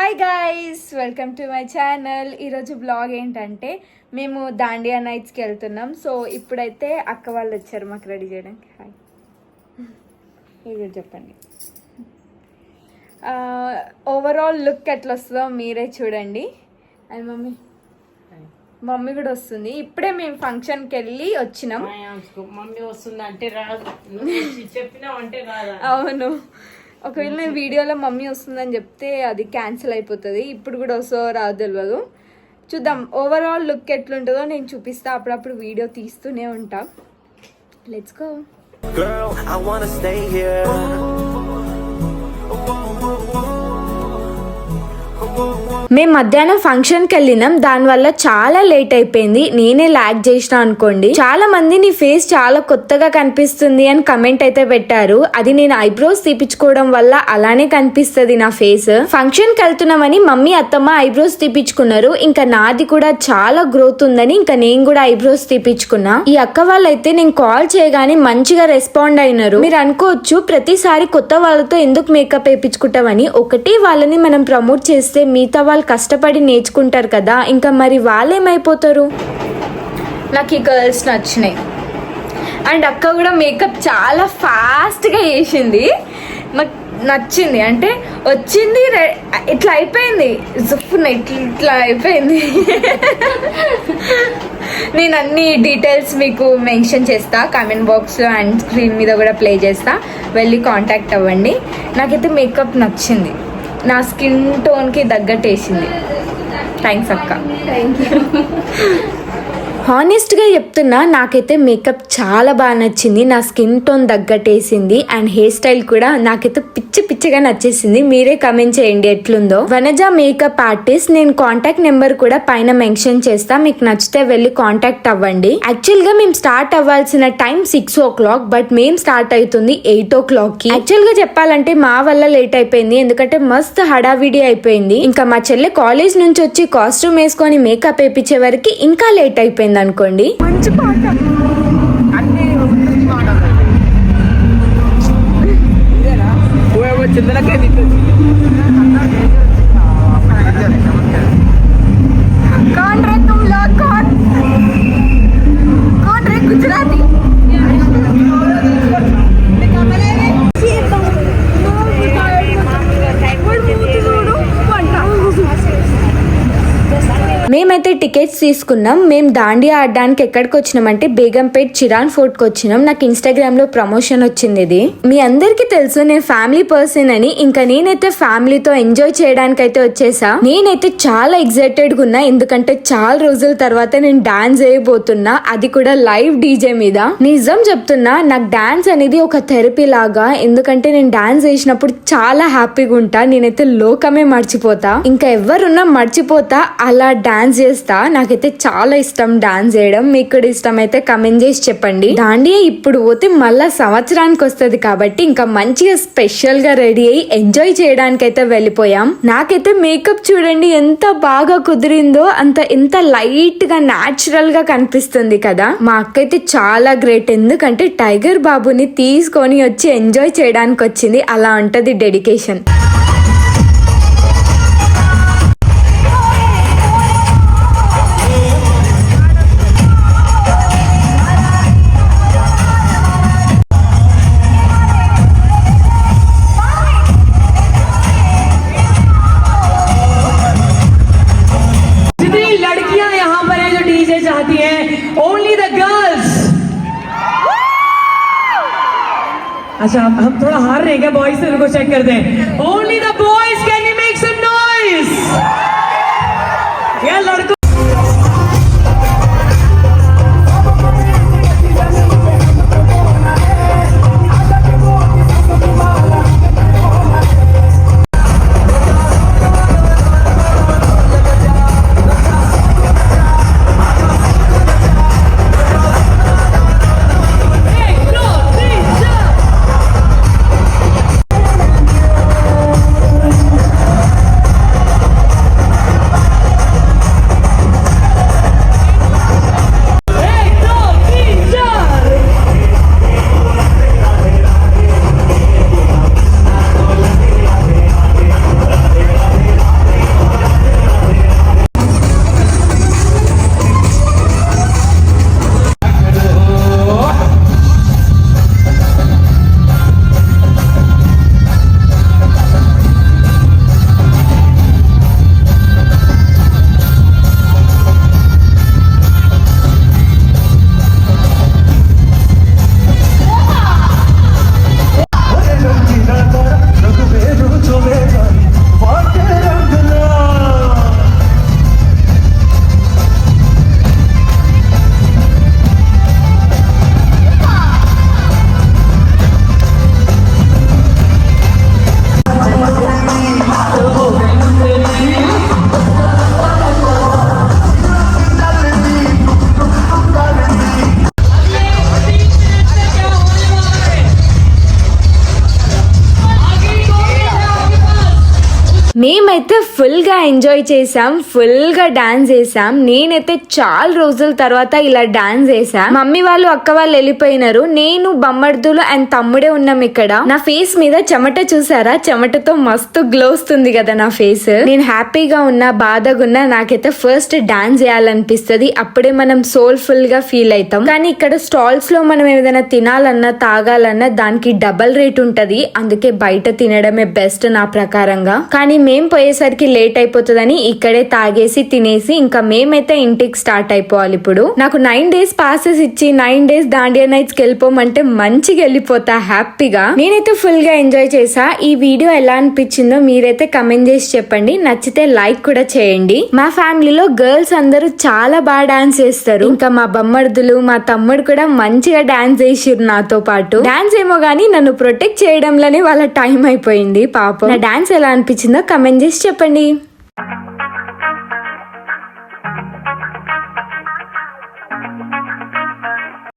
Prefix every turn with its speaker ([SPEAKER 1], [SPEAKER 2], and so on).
[SPEAKER 1] Hi guys, welcome to my channel. ఈరోజు blog ఏంటంటే మేము దాండియా నైట్స్కి వెళ్తున్నాం. సో ఇప్పుడైతే అక్క వాళ్ళు వచ్చారు మాకు రెడీ చేయడానికి. హాయ్, ఇది చెప్పండి. ఓవరాల్ లుక్ ఎట్లా వస్తుందో మీరే చూడండి. అండ్ మమ్మీ కూడా వస్తుంది. ఇప్పుడే మేము ఫంక్షన్కి వెళ్ళి వచ్చినాం.
[SPEAKER 2] మమ్మీ వస్తుంది అంటే రాదు, చెప్పినావు అంటే రాదు.
[SPEAKER 1] అవును, ఒకవేళ నేను వీడియోలో మమ్మీ వస్తుందని చెప్తే అది క్యాన్సిల్ అయిపోతుంది. ఇప్పుడు కూడా వస్తుందో రాదు తెలియదు. చూద్దాం ఓవరాల్ లుక్ ఎట్లుంటుందో నేను చూపిస్తా. అప్పుడప్పుడు వీడియో తీస్తూనే ఉంటా. Let's go. Girl, I wanna stay here. మేము మధ్యాహ్నం ఫంక్షన్కి వెళ్ళినాం. దానివల్ల చాలా లేట్ అయిపోయింది. నేనే లాగ్ చేసిన అనుకోండి. చాలా మంది నీ ఫేస్ చాలా కొత్తగా కనిపిస్తుంది అని కమెంట్ అయితే పెట్టారు. అది నేను ఐబ్రోస్ తీపించుకోవడం వల్ల అలానే కనిపిస్తుంది నా ఫేస్. ఫంక్షన్ కి వెళ్తున్నామని మమ్మీ అత్తమ్మ ఐబ్రోస్ తీపించుకున్నారు. ఇంకా నాది కూడా చాలా గ్రోత్ ఉందని ఇంకా నేను కూడా ఐబ్రోస్ తీపించుకున్నా. ఈ అక్క వాళ్ళైతే నేను కాల్ చేయగానే మంచిగా రెస్పాండ్ అయినారు. మీరు అనుకోవచ్చు ప్రతిసారి కొత్త వాళ్ళతో ఎందుకు మేకప్ వేయించుకుంటామని. ఒకటి వాళ్ళని మనం ప్రమోట్ చేస్తే మిగతా వాళ్ళు కష్టపడి నేర్చుకుంటారు కదా, ఇంకా మరి వాళ్ళేమైపోతారు. నాకు ఈ గర్ల్స్ నచ్చినాయి. అండ్ అక్క కూడా మేకప్ చాలా ఫాస్ట్గా చేసింది. నాకు నచ్చింది. అంటే వచ్చింది ఇట్లా అయిపోయింది, జుఫ్ఫున ఇట్లా అయిపోయింది. నేను అన్ని డీటెయిల్స్ మీకు మెన్షన్ చేస్తా కామెంట్ బాక్స్లో అండ్ స్క్రీన్ మీద కూడా ప్లే చేస్తా. వెళ్ళి కాంటాక్ట్ అవ్వండి. నాకైతే మేకప్ నచ్చింది. నా స్కిన్ టోన్కి తగ్గట్టు వేసింది. థ్యాంక్స్ అక్క. Thank you. హానెస్ట్గా చెప్తున్నా, నాకైతే మేకప్ చాలా బాగా నచ్చింది. నా స్కిన్ టోన్ తగ్గట్టేసింది. అండ్ హెయిర్ స్టైల్ కూడా నాకైతే పిచ్చిగా నచ్చేసింది. మీరే కమెంట్ చేయండి ఎట్లుందో. Vanaja makeup artist. నేను కాంటాక్ట్ నెంబర్ కూడా పైన మెన్షన్ చేస్తా. మీకు నచ్చితే వెళ్ళి కాంటాక్ట్ అవ్వండి. యాక్చువల్ గా మేము స్టార్ట్ అవ్వాల్సిన టైం 6 o'clock, బట్ మేము స్టార్ట్ అవుతుంది 8 o'clock కి. యాక్చువల్ గా చెప్పాలంటే మా వల్ల లేట్ అయిపోయింది. ఎందుకంటే మస్తు హడావిడి అయిపోయింది. ఇంకా మా చెల్లె కాలేజ్ నుంచి వచ్చి కాస్ట్యూమ్ వేసుకొని మేకప్ వేయించే వరకు ఇంకా లేట్ అయిపోయింది అనుకోండి. మంచి పాట. గుజరాతీ మేమైతే టికెట్స్ తీసుకున్నాం. మేము దాండియా ఆడడానికి ఎక్కడికి వచ్చినామంటే బేగంపేట్ చిరాన్ ఫోర్ట్ కి వచ్చినాం. నాకు ఇన్స్టాగ్రామ్ లో ప్రమోషన్ వచ్చింది. ఇది మీ అందరికి తెలుసు, నేను ఫ్యామిలీ పర్సన్ అని. ఇంకా నేనైతే ఫ్యామిలీతో ఎంజాయ్ చేయడానికి అయితే వచ్చేసా. నేనైతే చాలా ఎక్సైటెడ్ గా ఉన్నా, ఎందుకంటే చాలా రోజుల తర్వాత నేను డాన్స్ చేయబోతున్నా, అది కూడా లైవ్ డీజే మీద. నిజం చెప్తున్నా, నాకు డాన్స్ అనేది ఒక థెరపీ లాగా. ఎందుకంటే నేను డాన్స్ చేసినప్పుడు చాలా హ్యాపీగా ఉంటా. నేనైతే లోకమే మర్చిపోతా. ఇంకా ఎవరున్నా మర్చిపోతా అలా డాన్స్ చేస్తా. నాకైతే చాలా ఇష్టం డాన్స్ చేయడం. మీకు కూడా ఇష్టం అయితే కమెంట్ చేసి చెప్పండి. దాండియా ఇప్పుడు పోతే మళ్ళా సంవత్సరానికి వస్తుంది కాబట్టి ఇంకా మంచిగా స్పెషల్ గా రెడీ అయ్యి ఎంజాయ్ చేయడానికి అయితే వెళ్ళిపోయాం. నాకైతే మేకప్ చూడండి ఎంత బాగా కుదిరిందో, ఎంత లైట్ గా నాచురల్ గా కనిపిస్తుంది కదా. మా అక్క అయితే చాలా గ్రేట్. ఎందుకంటే టైగర్ బాబుని తీసుకొని వచ్చి ఎంజాయ్ చేయడానికి వచ్చింది. అలా ఉంటది డెడికేషన్.
[SPEAKER 2] अच्छा, हम थोड़ा हार रहे हैं क्या बॉयज से? उनको चेक करते हैं. Only the boys, can you make some noise? यार लड़कों
[SPEAKER 1] మేమైతే ఫుల్ గా ఎంజాయ్ చేసాం, ఫుల్ గా డాన్స్ చేసాం. నేనైతే చాలా రోజుల తర్వాత ఇలా డాన్స్ చేసా. మమ్మీ వాళ్ళు అక్క వాళ్ళు వెళ్ళిపోయినారు, నేను బొమ్మర్దులు అండ్ తమ్ముడే ఉన్నాం ఇక్కడ. నా ఫేస్ మీద చెమట చూసారా, చెమటతో మస్తు గ్లో వస్తుంది కదా నా ఫేస్. నేను హ్యాపీగా ఉన్నా బాధగా ఉన్నా నాకైతే ఫస్ట్ డాన్స్ చేయాలనిపిస్తుంది. అప్పుడే మనం సోల్ఫుల్ గా ఫీల్ అవుతాం. కానీ ఇక్కడ స్టాల్స్ లో మనం ఏదైనా తినాలన్నా తాగాలన్నా దానికి డబల్ రేట్ ఉంటది. అందుకే బయట తినడమే బెస్ట్ నా ప్రకారంగా. కానీ మేం పోయేసరికి లేట్ అయిపోతుందని ఇక్కడే తాగేసి తినేసి ఇంకా మేమైతే ఇంటికి స్టార్ట్ అయిపోవాలి. ఇప్పుడు నాకు 9 days పాసెస్ ఇచ్చి 9 days దాండియా నైట్స్ కి వెళ్ళిపోమంటే మంచిగా వెళ్ళిపోతా హ్యాపీగా. నేనైతే ఫుల్ గా ఎంజాయ్ చేసా. ఈ వీడియో ఎలా అనిపించిందో మీరైతే కమెంట్ చేసి చెప్పండి. నచ్చితే లైక్ కూడా చేయండి. మా ఫ్యామిలీలో గర్ల్స్ అందరూ చాలా బాగా డాన్స్ చేస్తారు. ఇంకా మా బొమ్మర్దులు మా తమ్ముడు కూడా మంచిగా డాన్స్ చేసిర్రు నాతో పాటు. డాన్స్ ఏమో గానీ నన్ను ప్రొటెక్ట్ చేయడంలోనే వాళ్ళ టైం అయిపోయింది పాపం. నా డాన్స్ ఎలా అనిపించిందో కమెంట్ చేసి చెప్పండి.